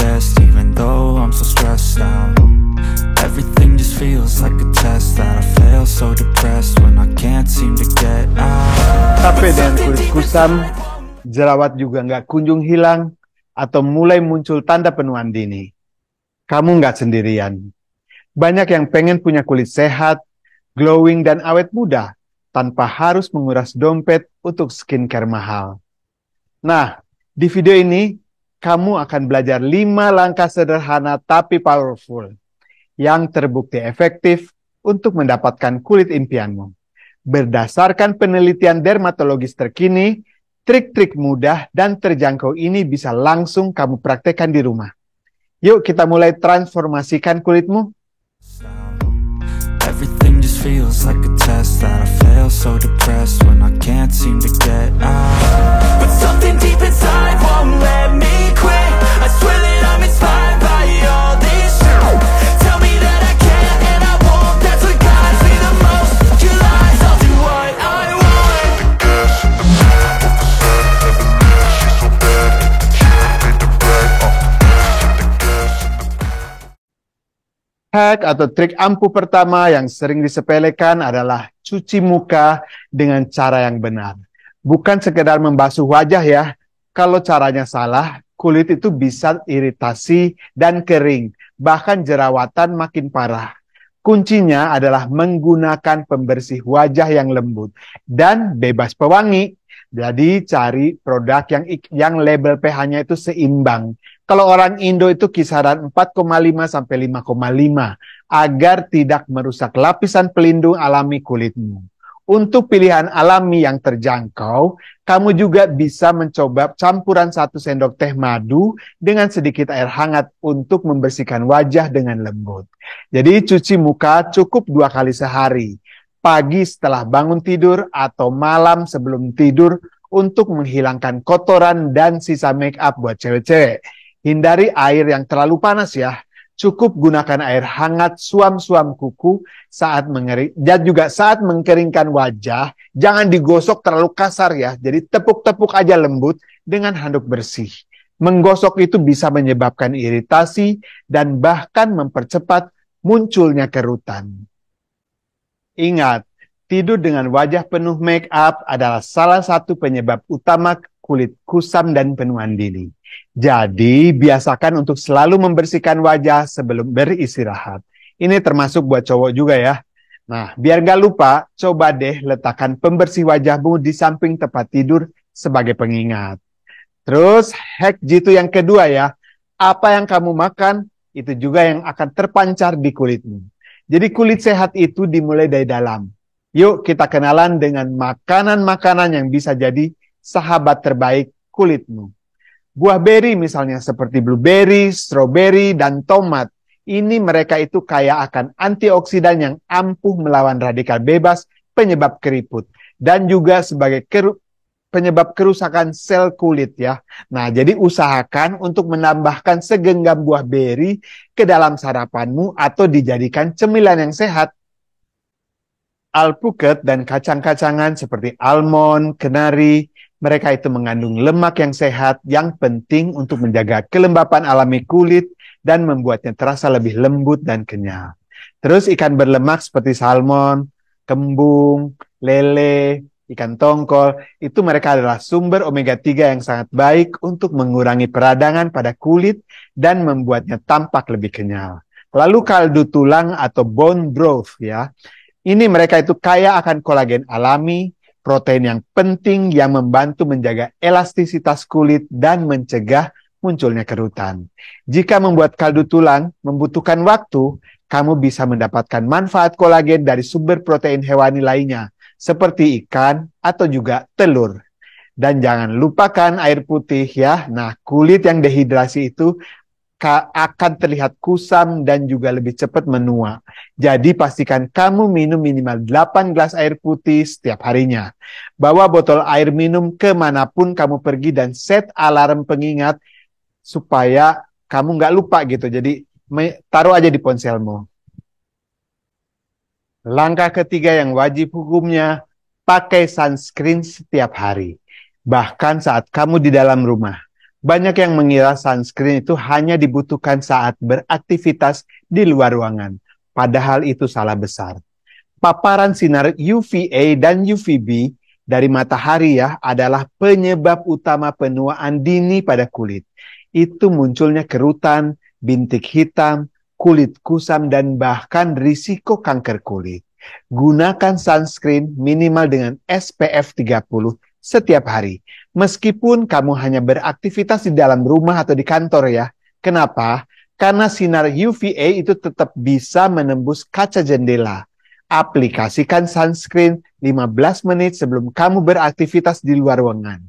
best, even though I'm so stressed out. Everything just feels like a test that I fail, so depressed when I can't seem to get out. Tapi dengan kulit kusam, jerawat juga nggak kunjung hilang, atau mulai muncul tanda penuaan dini. Kamu nggak sendirian. Banyak yang pengen punya kulit sehat, glowing, dan awet muda, tanpa harus menguras dompet untuk skincare mahal. Nah, di video ini, kamu akan belajar 5 langkah sederhana tapi powerful, yang terbukti efektif untuk mendapatkan kulit impianmu. Berdasarkan penelitian dermatologis terkini, trik-trik mudah dan terjangkau ini bisa langsung kamu praktekkan di rumah. Yuk kita mulai transformasikan kulitmu. Everything just feels like a test that I fail, so depressed when I can't seem to get out. But something deep inside won't let me quit. I swear that I'm inspired by all this shit. Tell me that I can't and I won't. That's what guides me the most. Your lies, I'll do what I want. Hack atau trik ampuh pertama yang sering disepelekan adalah cuci muka dengan cara yang benar. Bukan sekedar membasuh wajah ya. Kalau caranya salah, kulit itu bisa iritasi dan kering, bahkan jerawatan makin parah. Kuncinya adalah menggunakan pembersih wajah yang lembut dan bebas pewangi. Jadi cari produk yang label pH-nya itu seimbang. Kalau orang Indo itu kisaran 4,5 sampai 5,5 agar tidak merusak lapisan pelindung alami kulitmu. Untuk pilihan alami yang terjangkau, kamu juga bisa mencoba campuran 1 sendok teh madu dengan sedikit air hangat untuk membersihkan wajah dengan lembut. Jadi cuci muka cukup 2 kali sehari. Pagi setelah bangun tidur atau malam sebelum tidur untuk menghilangkan kotoran dan sisa make up buat cewek-cewek. Hindari air yang terlalu panas ya. Cukup gunakan air hangat suam-suam kuku saat mengering dan juga saat mengeringkan wajah. Jangan digosok terlalu kasar ya. Jadi tepuk-tepuk aja lembut dengan handuk bersih. Menggosok itu bisa menyebabkan iritasi dan bahkan mempercepat munculnya kerutan. Ingat, tidur dengan wajah penuh make up adalah salah satu penyebab utama kulit kusam dan penuaan dini. Jadi, biasakan untuk selalu membersihkan wajah sebelum beristirahat. Ini termasuk buat cowok juga ya. Nah, biar gak lupa, coba deh letakkan pembersih wajahmu di samping tempat tidur sebagai pengingat. Terus, hack jitu yang kedua ya. Apa yang kamu makan, itu juga yang akan terpancar di kulitmu. Jadi kulit sehat itu dimulai dari dalam. Yuk kita kenalan dengan makanan-makanan yang bisa jadi sahabat terbaik kulitmu. Buah beri misalnya seperti blueberry, strawberry, dan tomat. Ini mereka itu kaya akan antioksidan yang ampuh melawan radikal bebas penyebab keriput. Dan juga sebagai penyebab kerusakan sel kulit ya. Nah, jadi usahakan untuk menambahkan segenggam buah beri ke dalam sarapanmu atau dijadikan cemilan yang sehat. Alpukat dan kacang-kacangan seperti almond, kenari, mereka itu mengandung lemak yang sehat yang penting untuk menjaga kelembapan alami kulit dan membuatnya terasa lebih lembut dan kenyal. Terus ikan berlemak seperti salmon, kembung, lele, ikan tongkol, itu mereka adalah sumber omega 3 yang sangat baik untuk mengurangi peradangan pada kulit dan membuatnya tampak lebih kenyal. Lalu kaldu tulang atau bone broth ya. Ini mereka itu kaya akan kolagen alami, protein yang penting yang membantu menjaga elastisitas kulit dan mencegah munculnya kerutan. Jika membuat kaldu tulang membutuhkan waktu, kamu bisa mendapatkan manfaat kolagen dari sumber protein hewani lainnya, seperti ikan atau juga telur. Dan jangan lupakan air putih ya. Nah, kulit yang dehidrasi itu akan terlihat kusam dan juga lebih cepat menua. Jadi pastikan kamu minum minimal 8 gelas air putih setiap harinya. Bawa botol air minum kemanapun kamu pergi dan set alarm pengingat supaya kamu nggak lupa gitu. Jadi taruh aja di ponselmu. Langkah ketiga yang wajib hukumnya, pakai sunscreen setiap hari. Bahkan saat kamu di dalam rumah. Banyak yang mengira sunscreen itu hanya dibutuhkan saat beraktivitas di luar ruangan. Padahal itu salah besar. Paparan sinar UVA dan UVB dari matahari ya adalah penyebab utama penuaan dini pada kulit. Itu munculnya kerutan, bintik hitam, kulit kusam, dan bahkan risiko kanker kulit. Gunakan sunscreen minimal dengan SPF 30 setiap hari. Meskipun kamu hanya beraktivitas di dalam rumah atau di kantor ya. Kenapa? Karena sinar UVA itu tetap bisa menembus kaca jendela. Aplikasikan sunscreen 15 menit sebelum kamu beraktivitas di luar ruangan.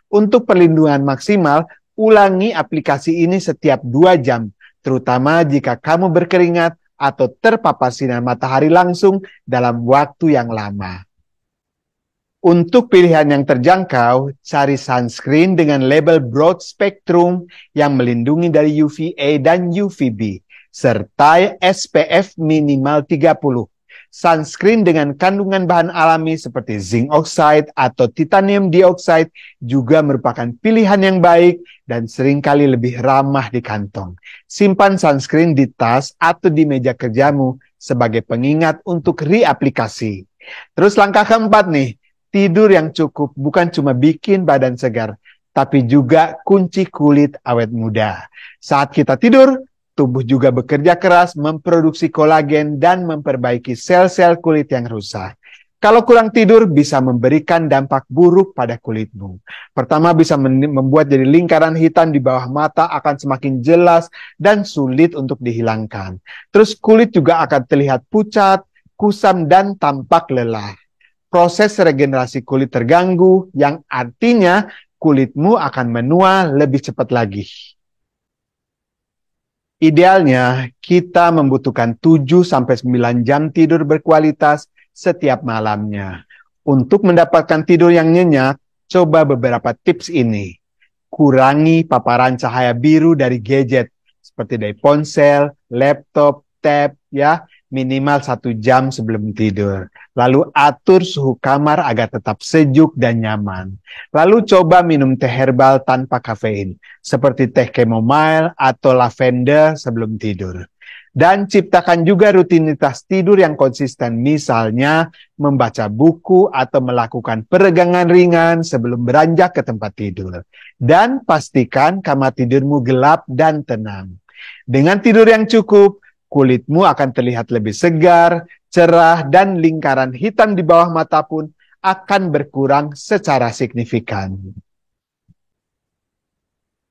Untuk perlindungan maksimal, ulangi aplikasi ini setiap 2 jam, terutama jika kamu berkeringat atau terpapar sinar matahari langsung dalam waktu yang lama. Untuk pilihan yang terjangkau, cari sunscreen dengan label broad spectrum yang melindungi dari UVA dan UVB, serta SPF minimal 30. Sunscreen dengan kandungan bahan alami seperti zinc oxide atau titanium dioxide juga merupakan pilihan yang baik dan seringkali lebih ramah di kantong. Simpan sunscreen di tas atau di meja kerjamu sebagai pengingat untuk reaplikasi. Terus langkah keempat nih, tidur yang cukup bukan cuma bikin badan segar, tapi juga kunci kulit awet muda. Saat kita tidur, tubuh juga bekerja keras memproduksi kolagen dan memperbaiki sel-sel kulit yang rusak. Kalau kurang tidur bisa memberikan dampak buruk pada kulitmu. Pertama, bisa membuat jadi lingkaran hitam di bawah mata akan semakin jelas dan sulit untuk dihilangkan. Terus kulit juga akan terlihat pucat, kusam, dan tampak lelah. Proses regenerasi kulit terganggu, yang artinya kulitmu akan menua lebih cepat lagi. Idealnya, kita membutuhkan 7-9 jam tidur berkualitas setiap malamnya. Untuk mendapatkan tidur yang nyenyak, coba beberapa tips ini. Kurangi paparan cahaya biru dari gadget, seperti dari ponsel, laptop, tab, ya, minimal 1 jam sebelum tidur. Lalu atur suhu kamar agar tetap sejuk dan nyaman. Lalu coba minum teh herbal tanpa kafein, seperti teh chamomile atau lavender sebelum tidur. Dan ciptakan juga rutinitas tidur yang konsisten, misalnya membaca buku atau melakukan peregangan ringan sebelum beranjak ke tempat tidur. Dan pastikan kamar tidurmu gelap dan tenang. Dengan tidur yang cukup, kulitmu akan terlihat lebih segar, cerah, dan lingkaran hitam di bawah mata pun akan berkurang secara signifikan.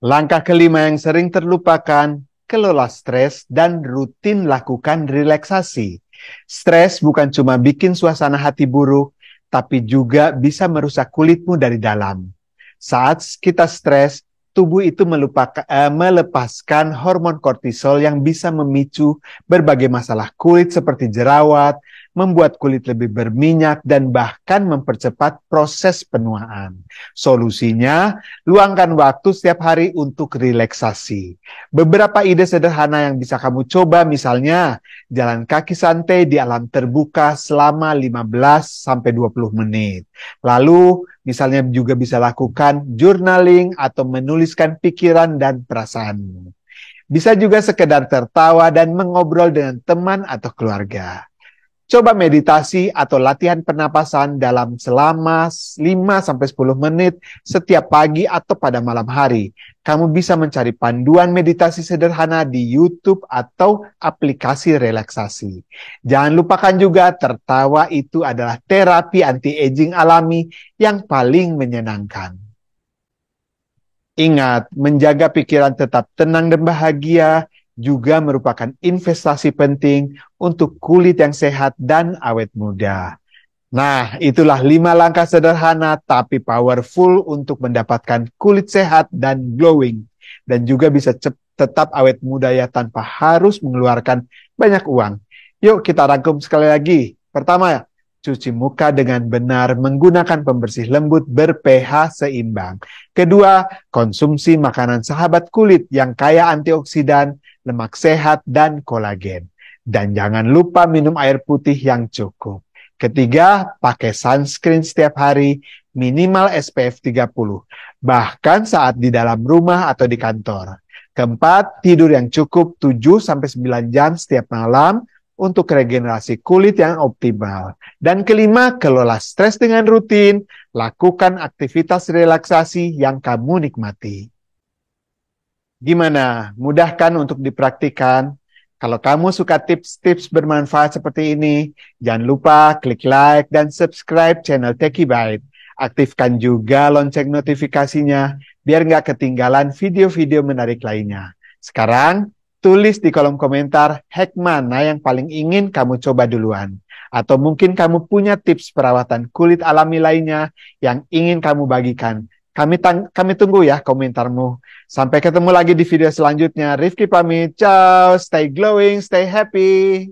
Langkah kelima yang sering terlupakan, kelola stres dan rutin lakukan relaksasi. Stres bukan cuma bikin suasana hati buruk, tapi juga bisa merusak kulitmu dari dalam. Saat kita stres, tubuh itu melepaskan hormon kortisol yang bisa memicu berbagai masalah kulit seperti jerawat, membuat kulit lebih berminyak, dan bahkan mempercepat proses penuaan. Solusinya, luangkan waktu setiap hari untuk relaksasi. Beberapa ide sederhana yang bisa kamu coba, misalnya jalan kaki santai di alam terbuka selama 15-20 menit. Lalu, misalnya juga bisa lakukan journaling atau menuliskan pikiran dan perasaanmu. Bisa juga sekedar tertawa dan mengobrol dengan teman atau keluarga. Coba meditasi atau latihan pernapasan dalam selama 5-10 menit setiap pagi atau pada malam hari. Kamu bisa mencari panduan meditasi sederhana di YouTube atau aplikasi relaksasi. Jangan lupakan juga tertawa itu adalah terapi anti-aging alami yang paling menyenangkan. Ingat, menjaga pikiran tetap tenang dan bahagia juga merupakan investasi penting untuk kulit yang sehat dan awet muda. Nah, itulah 5 langkah sederhana tapi powerful untuk mendapatkan kulit sehat dan glowing. Dan juga bisa tetap awet muda ya tanpa harus mengeluarkan banyak uang. Yuk kita rangkum sekali lagi. Pertama, cuci muka dengan benar menggunakan pembersih lembut ber-pH seimbang. Kedua, konsumsi makanan sahabat kulit yang kaya antioksidan, lemak sehat, dan kolagen. Dan jangan lupa minum air putih yang cukup. Ketiga, pakai sunscreen setiap hari, minimal SPF 30. bahkan saat di dalam rumah atau di kantor. Keempat, tidur yang cukup 7-9 jam setiap malam untuk regenerasi kulit yang optimal. Dan kelima, kelola stres dengan rutin, lakukan aktivitas relaksasi yang kamu nikmati. Gimana? Mudah kan untuk dipraktikkan? Kalau kamu suka tips-tips bermanfaat seperti ini, jangan lupa klik like dan subscribe channel Techie Byte. Aktifkan juga lonceng notifikasinya, biar nggak ketinggalan video-video menarik lainnya. Sekarang, tulis di kolom komentar hack mana yang paling ingin kamu coba duluan. Atau mungkin kamu punya tips perawatan kulit alami lainnya yang ingin kamu bagikan. Kami tunggu ya komentarmu. Sampai ketemu lagi di video selanjutnya. Rifki pamit. Ciao. Stay glowing, stay happy.